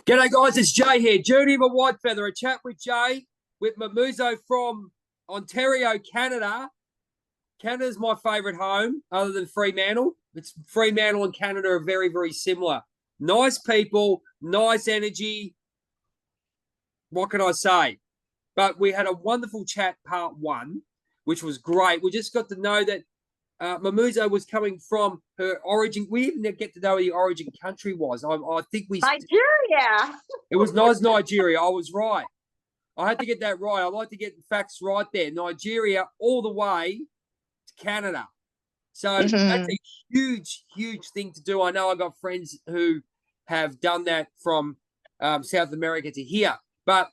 G'day guys, it's Jay here. Journey of a Whitefeather, a chat with Jay, with Mamuzo from Ontario, Canada. Canada's my favourite home, other than Fremantle. Fremantle and Canada are very, very similar. Nice people, nice energy. What can I say? But we had a wonderful chat, part one, which was great. We just got to know that Mamuzo was coming from her origin. We didn't get to know where the origin country was. I think we Nigeria. It was nice Nigeria. I was right. I had to get that right. I like to get the facts right there. Nigeria all the way to Canada. So that's a huge, huge thing to do. I know I got friends who have done that from South America to here. But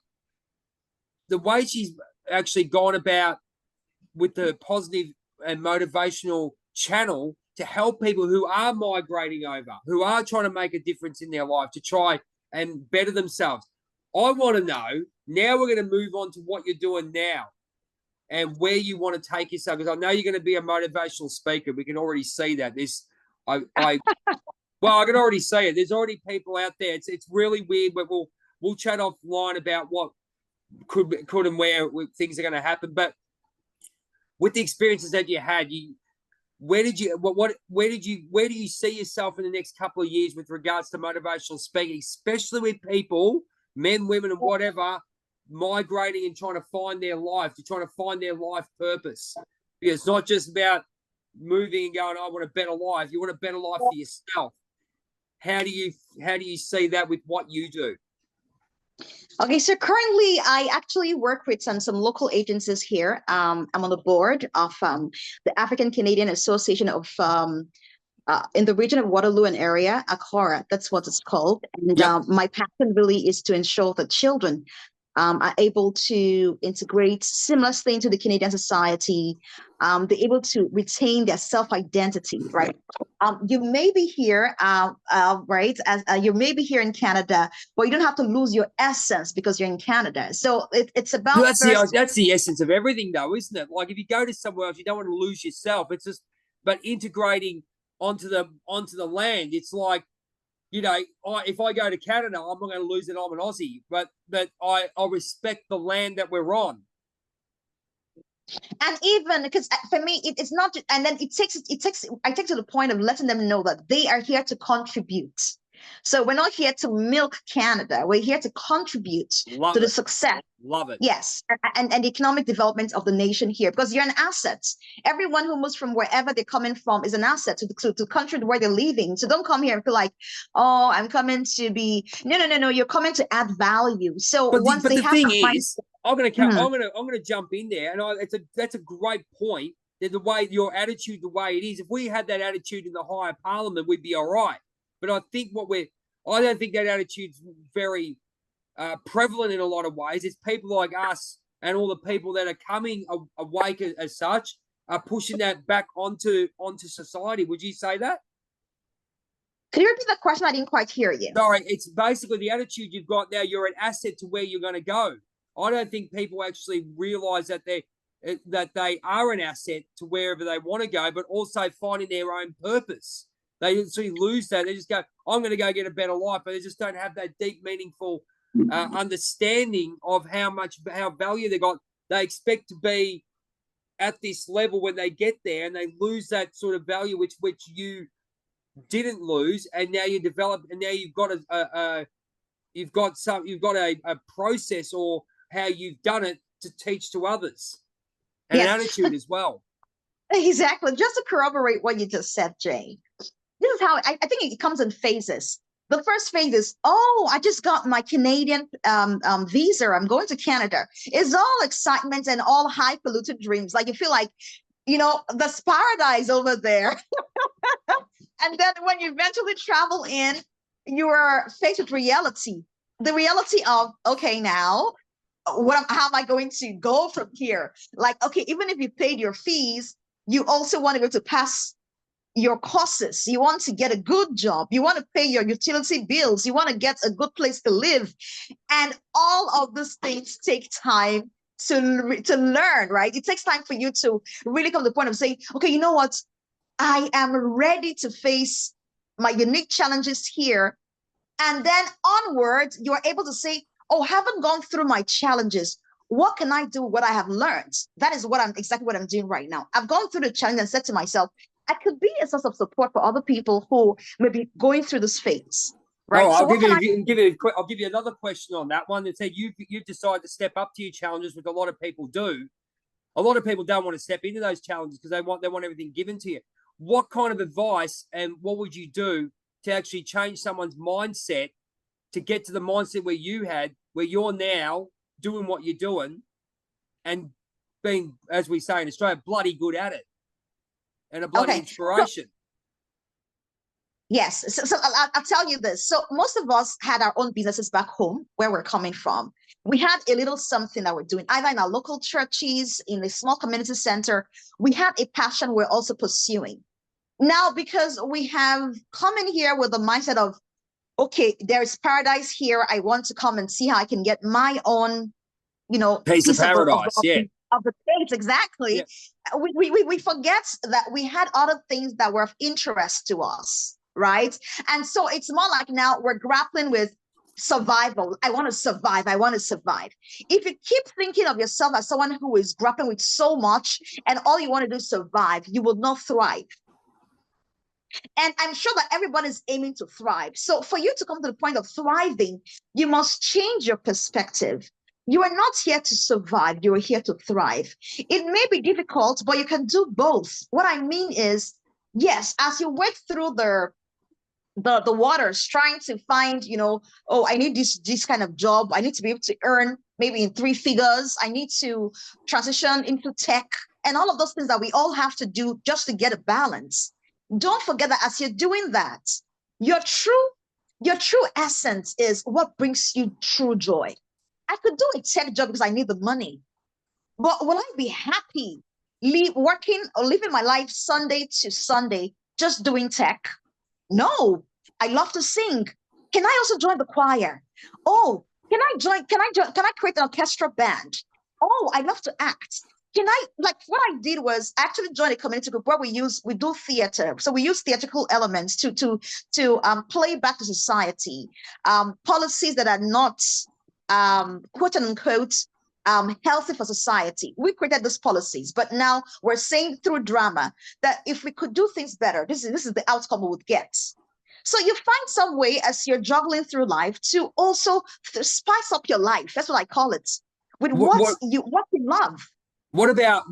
the way she's actually gone about with the positive and motivational channel to help people who are migrating over, who are trying to make a difference in their life, to try and better themselves. I want to know, now we're going to move on to what you're doing now and where you want to take yourself, because I know you're going to be a motivational speaker. We can already see that. Well, I can already see it. There's already people out there. It's really weird, but we'll chat offline about what could and where things are going to happen. But with the experiences that you had, where do you see yourself in the next couple of years with regards to motivational speaking, especially with people, men, women, and whatever, migrating and trying to find their life, purpose? Because it's not just about moving and going, I want a better life. You want a better life for yourself. How do you see that with what you do? Okay, so currently I actually work with some local agencies here. I'm on the board of the African Canadian Association of in the region of Waterloo and area, Akora, that's what it's called. And my passion really is to ensure that children are able to integrate seamlessly into the Canadian society. They're able to retain their self-identity, right? You may be here, right? You may be here in Canada, but you don't have to lose your essence because you're in Canada. So it's about that's the essence of everything, though, isn't it? Like if you go to somewhere else, you don't want to lose yourself. It's just, but integrating onto the land. It's like, you know, if I go to Canada, I'm not going to lose it. I'm an Aussie, but I respect the land that we're on. And even because for me, it's not, and then I take to the point of letting them know that they are here to contribute. So we're not here to milk Canada. We're here to contribute to the success. Love it. Yes. And the economic development of the nation here, because you're an asset. Everyone who moves from wherever they're coming from is an asset to the country where they're living. So don't come here and feel like, oh, I'm coming to be, no. You're coming to add value. So but the thing is, I'm going to jump in there. And that's a great point. That the way your attitude, the way it is, if we had that attitude in the higher parliament, we'd be all right. But I think I don't think that attitude's very prevalent in a lot of ways. It's people like us and all the people that are coming awake as such are pushing that back onto society. Would you say that? Can you repeat the question? I didn't quite hear you. Sorry, it's basically the attitude you've got now. You're an asset to where you're going to go. I don't think people actually realise that they are an asset to wherever they want to go, but also finding their own purpose. They actually lose that. They just go, I'm going to go get a better life, but they just don't have that deep, meaningful understanding of how value they got. They expect to be at this level when they get there, and they lose that sort of value which you didn't lose, and now you develop, and now you've got a process or how you've done it to teach to others, and an attitude as well. Exactly. Just to corroborate what you just said, Jay. This is how I think it comes in phases. The first phase is, oh, I just got my Canadian visa. I'm going to Canada. It's all excitement and all highfalutin dreams. Like you feel like, there's paradise over there. And then when you eventually travel in, you are faced with reality. The reality of, okay, now, how am I going to go from here? Like, okay, even if you paid your fees, you also want to go to pass your courses. You want to get a good job. You want to pay your utility bills. You want to get a good place to live. And all of these things take time to learn, right? It takes time for you to really come to the point of saying, okay, you know what? I am ready to face my unique challenges here And then onwards, you're able to say, oh, haven't gone through my challenges. What can I do with what I have learned? That is exactly what I'm doing right now. I've gone through the challenge and said to myself, I could be a source of support for other people who may be going through this phase. Right. Oh, So I'll give you another question on that one. That said, you've decided to step up to your challenges, which a lot of people do. A lot of people don't want to step into those challenges because they want everything given to you. What kind of advice and what would you do to actually change someone's mindset to get to the mindset where you're now doing what you're doing and being, as we say in Australia, bloody good at it and a bloody inspiration? Yes. So I'll tell you this. So most of us had our own businesses back home where we're coming from. We had a little something that we're doing, either in our local churches, in a small community center. We had a passion we're also pursuing. Now, because we have come in here with the mindset of, okay, there's paradise here. I want to come and see how I can get my own, piece of paradise. Of the place, exactly. Yeah. We forget that we had other things that were of interest to us, right? And so it's more like now we're grappling with survival. I want to survive. I want to survive. If you keep thinking of yourself as someone who is grappling with so much and all you want to do is survive, you will not thrive. And I'm sure that everybody's aiming to thrive. So for you to come to the point of thriving, you must change your perspective. You are not here to survive. You are here to thrive. It may be difficult, but you can do both. What I mean is, yes, as you wade through the waters trying to find, oh, I need this kind of job. I need to be able to earn maybe in 3 figures. I need to transition into tech and all of those things that we all have to do just to get a balance. Don't forget that as you're doing that, your true essence is what brings you true joy. I could do a tech job because I need the money, but will I be happy working or living my life Sunday to Sunday just doing tech? No. I love to sing. Can I also join the choir? Oh, can I create an orchestra band? Oh, I love to act. What I did was actually join a community group where we do theater. So we use theatrical elements to play back to society policies that are not quote unquote healthy for society. We created these policies, but now we're saying through drama that if we could do things better, this is the outcome we would get. So you find some way as you're juggling through life to also spice up your life. That's what I call it, with what you love. What about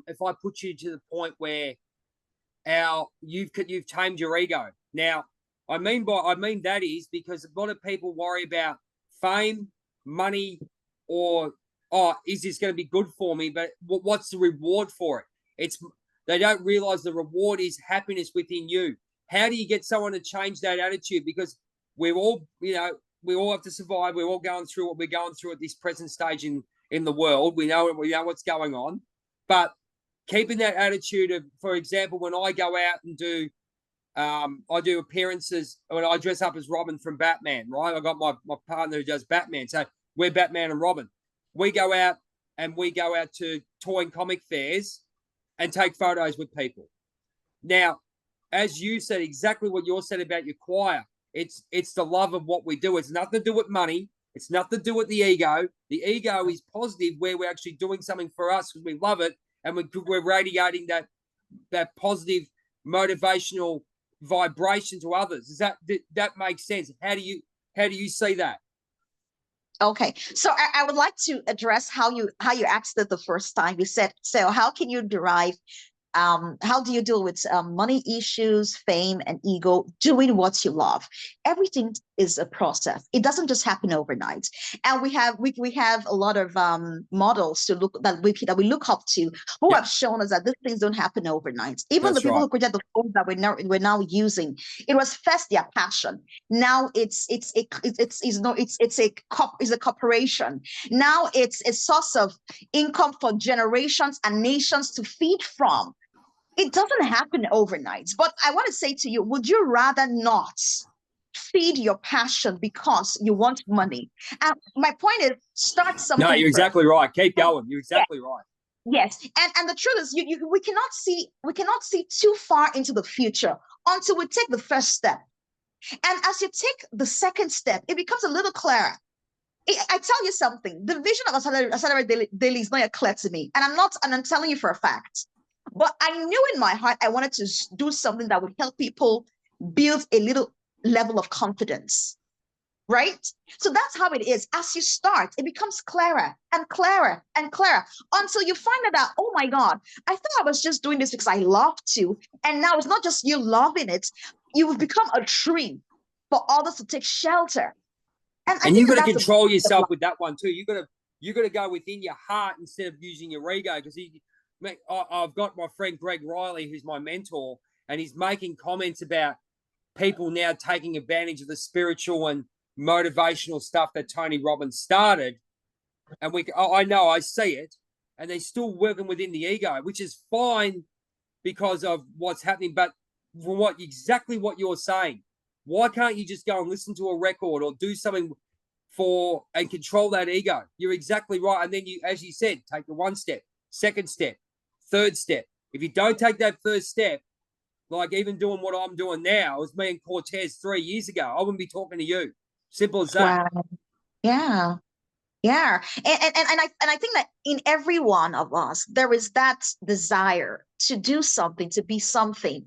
if I put you to the point where you've tamed your ego? Now, I mean that is because a lot of people worry about fame, money, or is this going to be good for me? But what's the reward for it? They don't realize the reward is happiness within you. How do you get someone to change that attitude? Because we're all, we all have to survive. We're all going through what we're going through at this present stage in the world. We know what's going on, but keeping that attitude of, for example, when I go out and I do appearances, when I dress up as Robin from Batman, right? I got my partner who does Batman. So we're Batman and Robin. We go out to toy and comic fairs and take photos with people. Now, as you said, exactly what you said about your choir, it's the love of what we do. It's nothing to do with money. It's nothing to do with the ego. The ego is positive where we're actually doing something for us because we love it and we're radiating that positive motivational vibration to others. Does that make sense? How do you see that? Okay, so I would like to address how you asked it the first time. You said, so how can you derive how do you deal with money issues, fame, and ego, doing what you love? Everything is a process. It doesn't just happen overnight. And we have a lot of models that we look up to who have shown us that these things don't happen overnight. Even the people who created the phones that we're now using, it was first their passion. Now it's a corporation. Now it's a source of income for generations and nations to feed from. It doesn't happen overnight. But I want to say to you, would you rather not feed your passion because you want money? And my point is, start something. No, you're exactly right. Keep going. You're exactly right. Yes, and the truth is, we cannot see too far into the future until we take the first step. And as you take the second step, it becomes a little clearer. I tell you something, the vision of Accelerate Daily is not yet clear to me. And I'm telling you for a fact. But I knew in my heart I wanted to do something that would help people build a little level of confidence. Right? So that's how it is. As you start, it becomes clearer and clearer and clearer until you find out, oh my God, I thought I was just doing this because I love to. And now it's not just you loving it, you've become a tree for others to take shelter. And you've got to control yourself with that one too. You've got to go within your heart instead of using your ego. Because I've got my friend Greg Riley, who's my mentor, and he's making comments about people now taking advantage of the spiritual and motivational stuff that Tony Robbins started. And I know, I see it, and they're still working within the ego, which is fine because of what's happening. But for exactly what you're saying, why can't you just go and listen to a record or do something and control that ego? You're exactly right. And then you, as you said, take the one step, second step, third step. If you don't take that first step, like even doing what I'm doing now, it was me and Cortez 3 years ago, I wouldn't be talking to you. Simple as that. Wow. Yeah. Yeah. And I think that in every one of us, there is that desire to do something, to be something.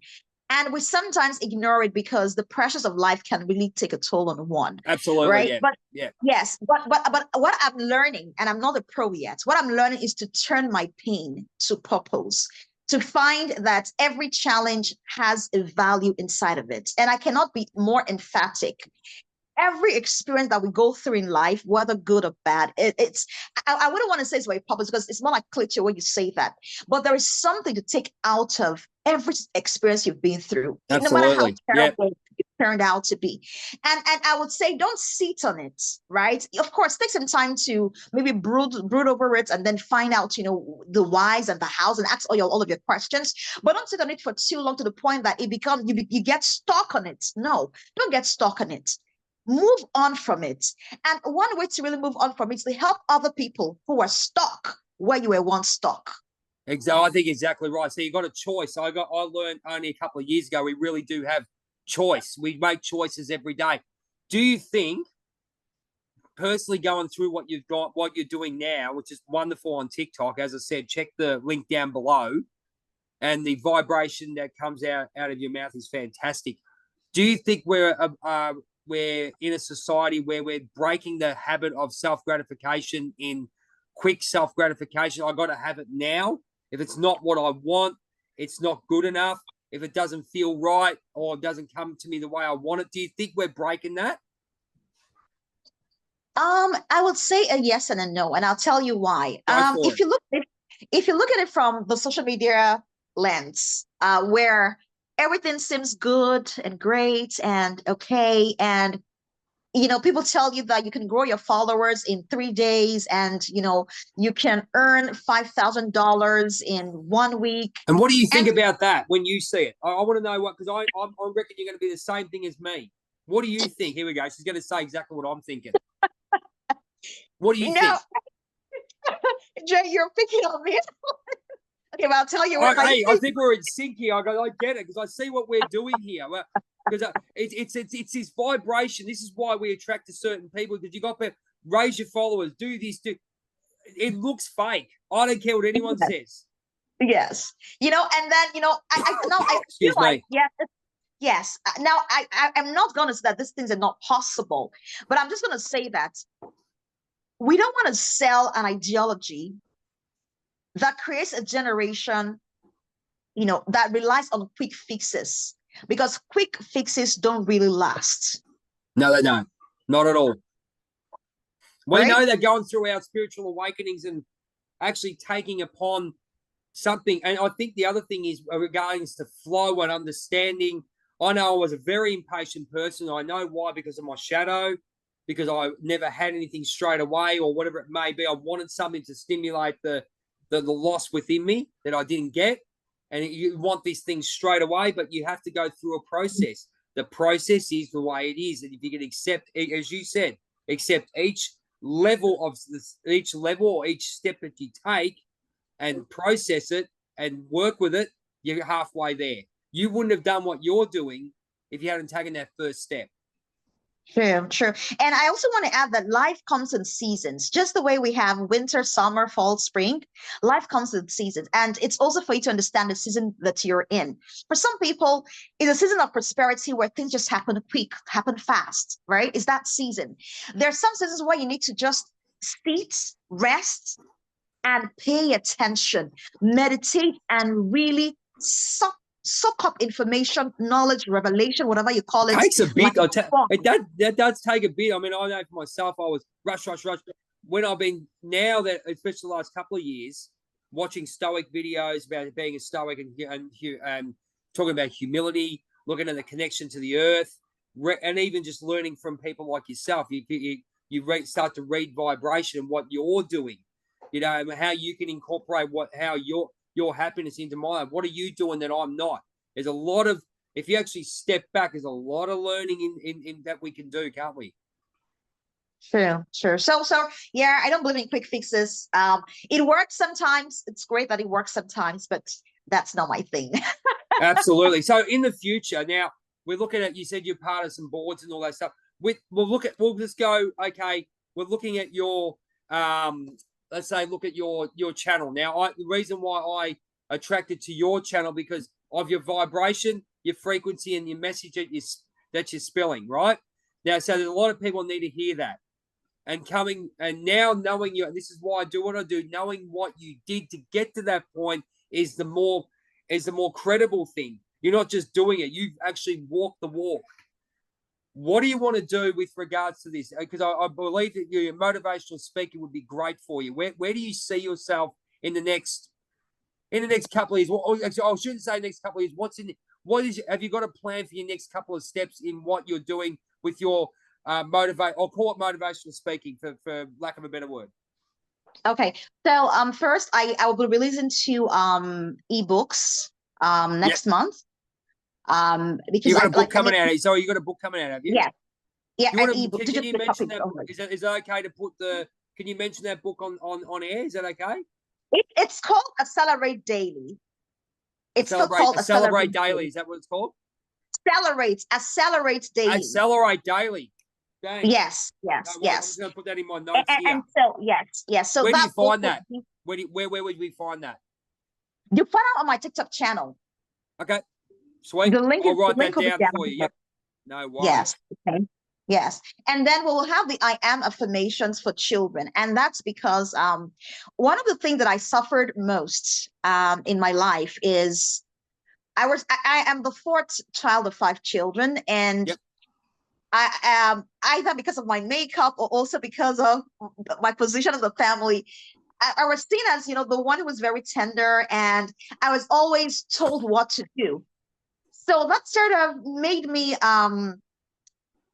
And we sometimes ignore it because the pressures of life can really take a toll on one. Absolutely. Right. Yeah. But yeah. Yes. But what I'm learning, and I'm not a pro yet, what I'm learning is to turn my pain to purpose, to find that every challenge has a value inside of it. And I cannot be more emphatic. Every experience that we go through in life, whether good or bad, I wouldn't want to say it's very popular because it's more like cliche when you say that, but there is something to take out of every experience you've been through, Absolutely. no matter how terrible it turned out to be. And I would say don't sit on it, right? Of course, take some time to maybe brood over it and then find out, the whys and the hows and ask all of your questions, but don't sit on it for too long to the point that it becomes, you get stuck on it. No, don't get stuck on it. Move on from it. And one way to really move on from it is to help other people who are stuck where you were once stuck. Exactly. I think exactly right. So you got a choice. I learned only a couple of years ago, we really do have choice. We make choices every day. Do you think, personally going through what you've got, what you're doing now, which is wonderful on TikTok, as I said, check the link down below, and the vibration that comes out of your mouth is fantastic. Do you think we're in a society where we're breaking the habit of self-gratification in quick self-gratification? I got to have it now. If it's not what I want, it's not good enough. If it doesn't feel right or doesn't come to me the way I want it, do you think we're breaking that? I would say a yes and a no, and I'll tell you why. If you look at it from the social media lens, where everything seems good and great and okay, and people tell you that you can grow your followers in 3 days, and you can earn $5,000 in 1 week. And what do you think about that when you see it? I want to know what, because I reckon you're going to be the same thing as me. What do you think? Here we go. She's going to say exactly what I'm thinking. What do you think? Jay, you're picking on me. Okay, well, I'll tell you what. I think we're in sync here. I get it, because I see what we're doing here. Because it's this vibration. This is why we attract to certain people, because you got to raise your followers, do this, it looks fake. I don't care what anyone says. Yes. And then, I feel like, yes. Now, I'm not going to say that these things are not possible, but I'm just going to say that we don't want to sell an ideology that creates a generation, that relies on quick fixes, because quick fixes don't really last. No, they don't. Not at all. We know they're going through our spiritual awakenings and actually taking upon something. And I think the other thing is regarding to flow and understanding. I know I was a very impatient person. I know why, because of my shadow, because I never had anything straight away or whatever it may be. I wanted something to stimulate the loss within me that I didn't get. And you want these things straight away, but you have to go through a process. The process is the way it is. And if you can accept, as you said, accept each level or each step that you take and process it and work with it, you're halfway there. You wouldn't have done what you're doing if you hadn't taken that first step. True, true. And I also want to add that life comes in seasons, just the way we have winter, summer, fall, spring. Life comes in seasons. And it's also for you to understand the season that you're in. For some people, it's a season of prosperity where things just happen quick, happen fast, right? It's that season. There are some seasons where you need to just sit, rest, and pay attention, meditate, and really soak up information, knowledge, revelation, whatever you call it. Takes a bit. Like that does take a bit. I mean, I know for myself, I was rush. When I've been now that, especially the last couple of years, watching Stoic videos about being a Stoic and talking about humility, looking at the connection to the earth, and even just learning from people like yourself, you start to read vibration and what you're doing, you know, and how you can incorporate how your happiness into my life. What are you doing that I'm not? There's a lot of, if you actually step back, there's a lot of learning in that we can do, can't we? Sure. So yeah, I don't believe in quick fixes. It works sometimes. It's great that it works sometimes, but that's not my thing. Absolutely. So in the future, now we're looking at, you said you're part of some boards and all that stuff. We'll just go, okay, we're looking at your let's say look at your channel. Now, the reason why I attracted to your channel because of your vibration, your frequency, and your message that you're spilling, right? Now, so there's a lot of people need to hear that. And now knowing you, and this is why I do what I do, knowing what you did to get to that point is the more credible thing. You're not just doing it, you've actually walked the walk. What do you want to do with regards to this? Because I believe that your motivational speaker would be great for you. Where do you see yourself in the next couple of years? Well, actually, I shouldn't say next couple of years. Have you got a plan for your next couple of steps in what you're doing with your I'll call it motivational speaking for lack of a better word. Okay. So first I will be releasing 2 ebooks next month. Because you got a book coming out. So you got a book coming out, have you? Yeah. Yeah, an ebook. Can you mention that book? Is it okay to put can you mention that book on air? Is that okay? It's called Accelerate Daily. It's called Accelerate Daily. Is that what it's called? Accelerate Daily. Accelerate Daily. Dang. Yes. I'm just going to put that in my notes here. And so, yes. So where do you find that? Where would we find that? You find it on my TikTok channel. Okay. Sweet. The link I'll write that down for you. Yep. No worries. Yes. Okay. Yes. And then we'll have the I am affirmations for children. And that's because one of the things that I suffered most in my life is I am the 4th child of 5 children. And yep. I either because of my makeup or also because of my position in the family, I was seen as, the one who was very tender, and I was always told what to do. So that sort of made me, I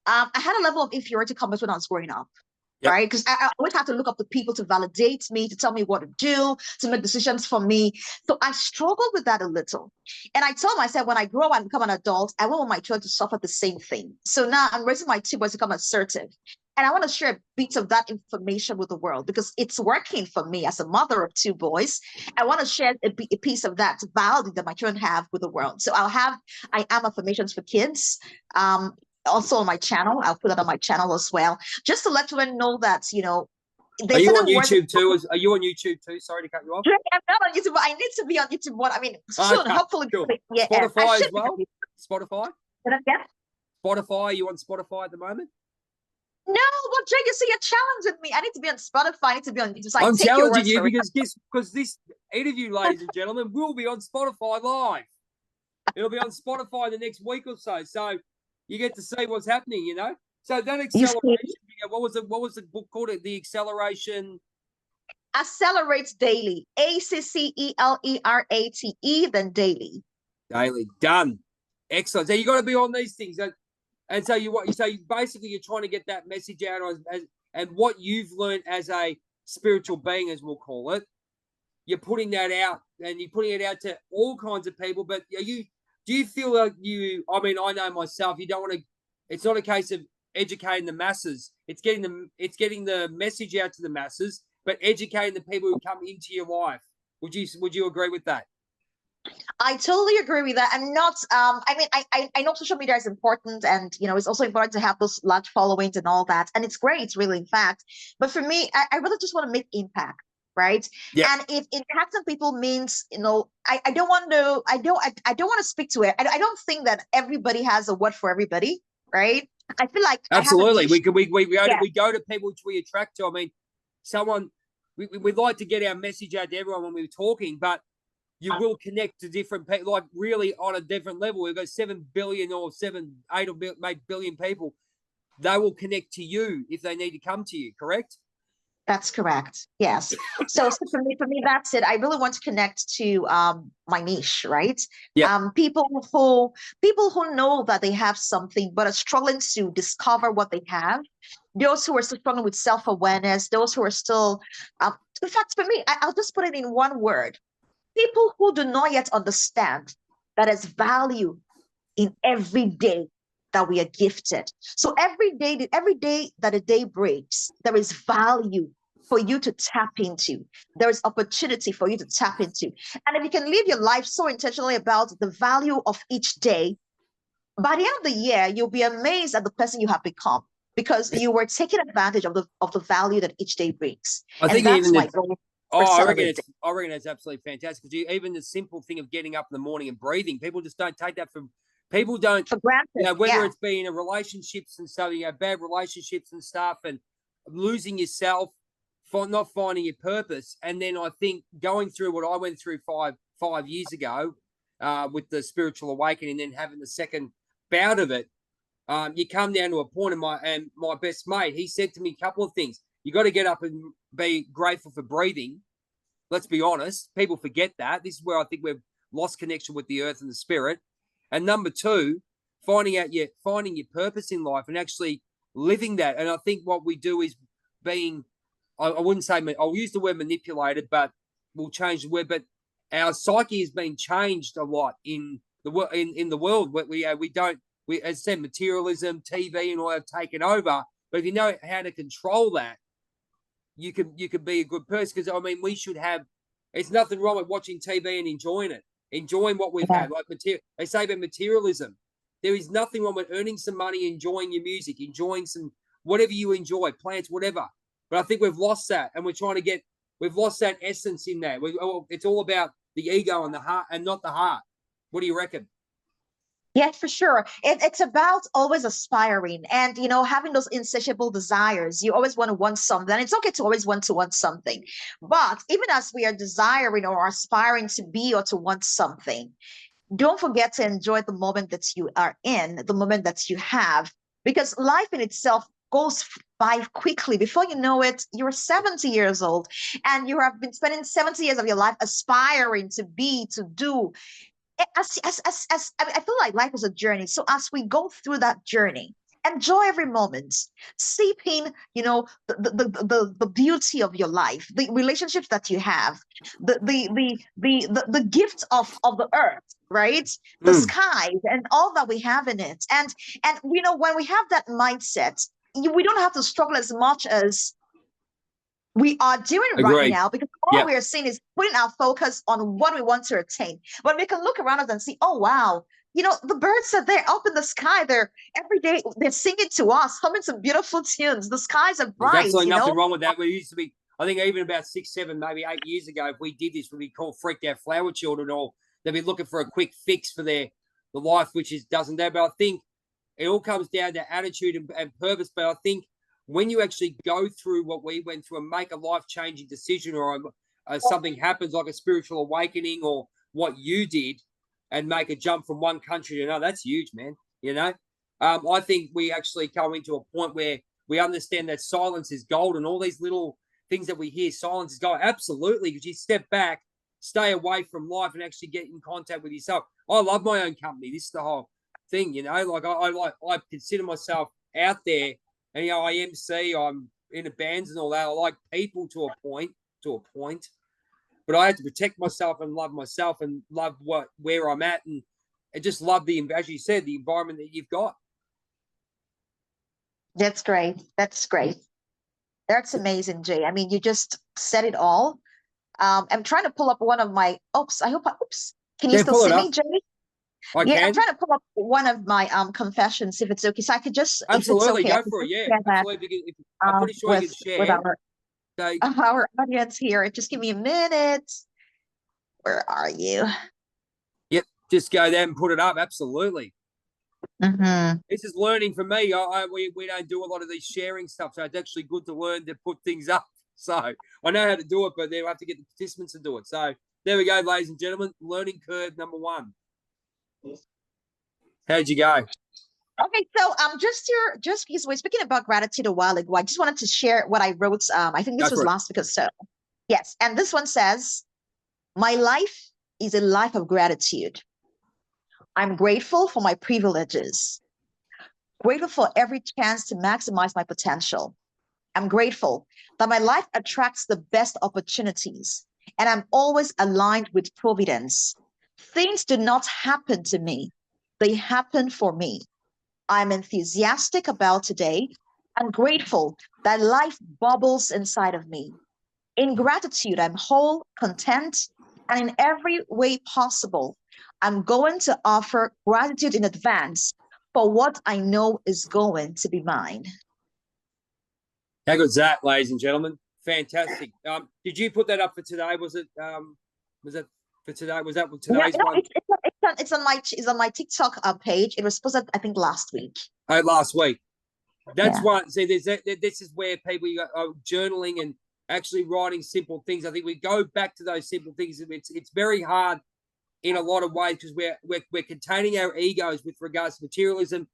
had a level of inferiority complex when I was growing up, yep. Right? Because I always had to look up to people to validate me, to tell me what to do, to make decisions for me. So I struggled with that a little. And I told myself, when I grow and become an adult, I want my children to suffer the same thing. So now I'm raising my 2 boys to become assertive. And I want to share a bit of that information with the world because it's working for me as a mother of 2 boys. I want to share a piece of that value that my children have with the world. So I am affirmations for kids. Also on my channel, I'll put that on my channel as well, just to let children know that, Are you on YouTube too? Are you on YouTube too? Sorry to cut you off. I'm not on YouTube, but I need to be on YouTube. Soon, hopefully. Sure. Yeah, Spotify as well? Spotify? Spotify, are you on Spotify at the moment? No, well, Jay, you see, you're challenging me. I need to be on Spotify. I need to be on YouTube. I'm challenging you because this interview, ladies and gentlemen, will be on Spotify live. It'll be on Spotify in the next week or so. So you get to see what's happening, So that acceleration, what was the book called? The Acceleration. Accelerates Daily. ACCELERATE, then Daily. Daily. Done. Excellent. So you got to be on these things. And so basically you're trying to get that message out and what you've learned as a spiritual being, as we'll call it, you're putting that out and you're putting it out to all kinds of people. But do you feel like I know myself, you don't want to, it's not a case of educating the masses. It's getting the message out to the masses, but educating the people who come into your life. Would you agree with that? I totally agree with that. I'm not, I mean, I know social media is important, and, it's also important to have those large followings and all that. And it's great, really, in fact. But for me, I really just want to make impact, right? Yeah, And if impacting people means, I don't want to, I don't want to speak to it. I don't think that everybody has a word for everybody, right? I feel like I have a absolutely. niche. We go to people which we attract to. I mean, we'd like to get our message out to everyone when we're talking, but you will connect to different people, like really on a different level. We've got 7 billion or 7, 8 or 8 billion people. They will connect to you if they need to come to you, correct? That's correct. Yes. So for me, that's it. I really want to connect to my niche, right? Yeah, People who know that they have something but are struggling to discover what they have. Those who are still struggling with self-awareness, those who are still in fact, for me, I'll just put it in one word. People who do not yet understand that there's value in every day that we are gifted. So every day that a day breaks, there is value for you to tap into. There is opportunity for you to tap into. And if you can live your life so intentionally about the value of each day, by the end of the year, you'll be amazed at the person you have become, because you were taking advantage of the value that each day brings. I And think even that's my goal for celebrating. I reckon it's absolutely fantastic, because even the simple thing of getting up in the morning and breathing, people just don't take that for. People don't, For granted. whether Yeah. it's being in relationships and stuff, bad relationships and stuff, and losing yourself, for not finding your purpose. And then I think going through what I went through five years ago, with the spiritual awakening, and then having the second bout of it, you come down to a point. And my best mate, he said to me a couple of things. You got to get up and be grateful for breathing. Let's be honest, people forget that. This is where I think we've lost connection with the earth and the spirit. And number two, finding your purpose in life and actually living that. And I think what we do is being, I wouldn't say, I'll use the word manipulated, but we'll change the word. But our psyche has been changed a lot in the world. We, as I said, materialism, TV, and all have taken over. But if you know how to control that, you could be a good person. Because I mean, we should have. It's nothing wrong with watching TV and enjoying what we've Yeah. had. Like they say about materialism, there is nothing wrong with earning some money, enjoying your music, enjoying some whatever you enjoy, plants, whatever. But I think we've lost that, and we've lost that essence in that. It's all about the ego and the heart, and not the heart. What do you reckon? Yeah, for sure. It's about always aspiring and, having those insatiable desires. You always want something. And it's okay to always want something. But even as we are desiring or aspiring to be or to want something, don't forget to enjoy the moment that you are in, the moment that you have, because life in itself goes by quickly. Before you know it, you're 70 years old, and you have been spending 70 years of your life aspiring to be, to do. I mean, I feel like life is a journey. So as we go through that journey, enjoy every moment, seep in, the beauty of your life, the relationships that you have, the gift of the earth, right? The skies and all that we have in it. And when we have that mindset, we don't have to struggle as much as we are doing right Agreed. now, because all Yeah, we are seeing is putting our focus on what we want to attain. But we can look around us and see, oh wow, the birds are there up in the sky. They're every day they're singing to us, humming some beautiful tunes. The skies are there's bright, absolutely nothing wrong with that. We used to be, I think, even about 6, 7, maybe 8 years ago, if we did this, we'd be called freaked out flower children, or they'd be looking for a quick fix for the life, which doesn't do. But I think it all comes down to attitude and purpose. But I think when you actually go through what we went through and make a life-changing decision, or something happens like a spiritual awakening, or what you did, and make a jump from one country to another, that's huge, man. I think we actually come into a point where we understand that silence is gold, and all these little things that we hear, silence is gold. Absolutely, because you step back, stay away from life, and actually get in contact with yourself. I love my own company. This is the whole thing, Like I consider myself out there, and I MC, I'm in the bands and all that. I like people to a point, but I have to protect myself and love myself and love where I'm at, and just love as you said, the environment that you've got. That's great. That's great. That's amazing, Jay. I mean, you just said it all. I'm trying to pull up one of my. Oops. Can you still pull it see up. me, Jay? I Yeah, can. I'm trying to pull up one of my confessions if it's okay. So I could just, Absolutely, if it's okay, I go could for it. just Yeah, share that absolutely. I'm pretty sure you can with share. So, our audience here. Just give me a minute. Where are you? yep, just go there and put it up. Absolutely. Mm-hmm. This is learning for me. We don't do a lot of these sharing stuff, so it's actually good to learn to put things up. So I know how to do it, but then I have to get the participants to do it. So there we go, ladies and gentlemen. Learning curve number 1. How'd you go? Okay, so just because we're speaking about gratitude a while ago, I just wanted to share what I wrote. I think Go this was for it. last week or so. Yes, and this one says, "My life is a life of gratitude. I'm grateful for my privileges, grateful for every chance to maximize my potential. I'm grateful that my life attracts the best opportunities, and I'm always aligned with providence. Things do not happen to me, they happen for me. I'm enthusiastic about today and grateful that life bubbles inside of me. In gratitude, I'm whole, content, and in every way possible, I'm going to offer gratitude in advance for what I know is going to be mine." How good's that, ladies and gentlemen? Fantastic. Did you put that up for today? Was it for today? Was that Yeah, today's one? it's on my TikTok page. It was posted, I think, last week. Oh, last week. That's Yeah. one. See, this is where people are journaling and actually writing simple things. I think we go back to those simple things. It's very hard in a lot of ways because we're containing our egos with regards to materialism,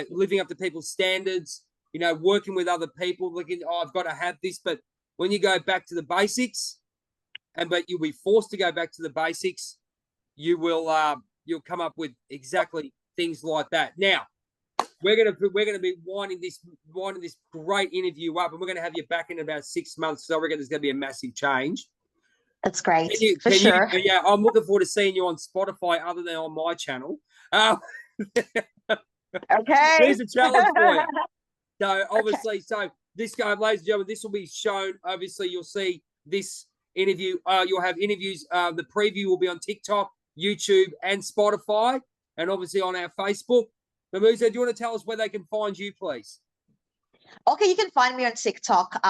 living up to people's standards, working with other people, looking, I've got to have this. But when you go back to the basics, but you'll be forced to go back to the basics, you'll come up with exactly things like that. Now, we're gonna be winding this great interview up, and we're gonna have you back in about 6 months. So I reckon there's gonna be a massive change. That's great. Can sure. Yeah, I'm looking forward to seeing you on Spotify, other than on my channel. Okay. There's a challenge for you. So obviously, so this guy, ladies and gentlemen, this will be shown. Obviously, you'll see this interview. You'll have interviews. The preview will be on TikTok, YouTube, and Spotify, and obviously on our Facebook. Mamuzo, do you want to tell us where they can find you, please? Okay, you can find me on TikTok.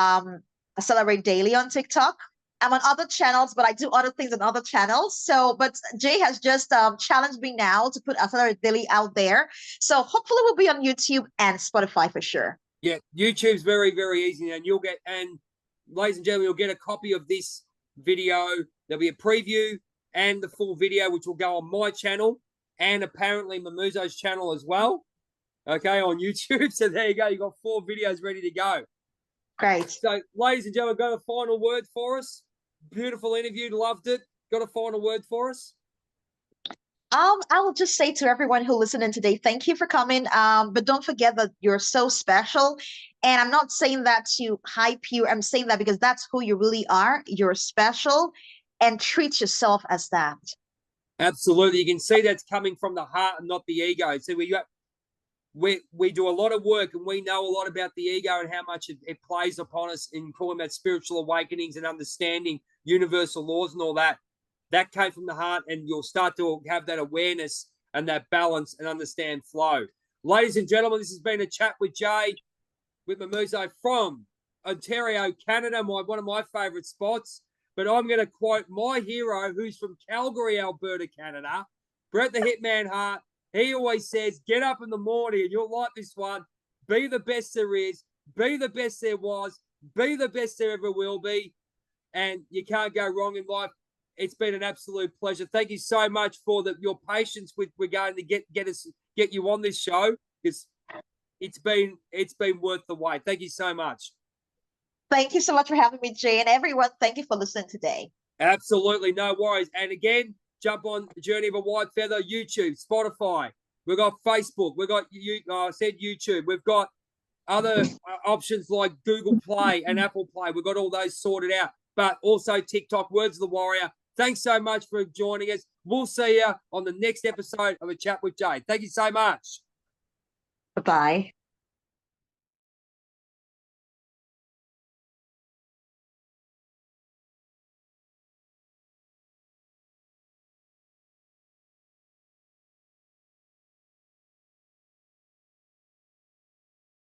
Accelerate Daily on TikTok. I'm on other channels, but I do other things on other channels. So, but Jay has just challenged me now to put Accelerate Daily out there. So hopefully we'll be on YouTube and Spotify for sure. Yeah, YouTube's very, very easy, and ladies and gentlemen, you'll get a copy of this video. There'll be a preview and the full video, which will go on my channel and apparently Mamuzo's channel as well. Okay, on YouTube. So there you go. You got 4 videos ready to go. Great. So, ladies and gentlemen, got a final word for us? Beautiful interview. Loved it. Got a final word for us? I will just say to everyone who listened in today, thank you for coming. But don't forget that you're so special. And I'm not saying that to hype you. I'm saying that because that's who you really are. You're special, and treat yourself as that. Absolutely. You can see that's coming from the heart and not the ego. So we do a lot of work, and we know a lot about the ego and how much it plays upon us in calling that spiritual awakenings and understanding universal laws and all that. That came from the heart, and you'll start to have that awareness and that balance and understand flow. Ladies and gentlemen, this has been a chat with Jay, with Mamuzo from Ontario, Canada, one of my favourite spots. But I'm going to quote my hero, who's from Calgary, Alberta, Canada, Brett the Hitman Hart. He always says, get up in the morning, and you'll like this one. Be the best there is. Be the best there was. Be the best there ever will be. And you can't go wrong in life. It's been an absolute pleasure. Thank you so much for your patience with regarding to get you on this show. It's been worth the wait. Thank you so much. Thank you so much for having me, Jay, and everyone. Thank you for listening today. Absolutely, no worries. And again, jump on the Journey of a Whitefeather, YouTube, Spotify. We've got Facebook. We've got YouTube. We've got other options like Google Play and Apple Play. We've got all those sorted out. But also TikTok, Words of the Warrior. Thanks so much for joining us. We'll see you on the next episode of A Chat with Jay. Thank you so much. Bye-bye.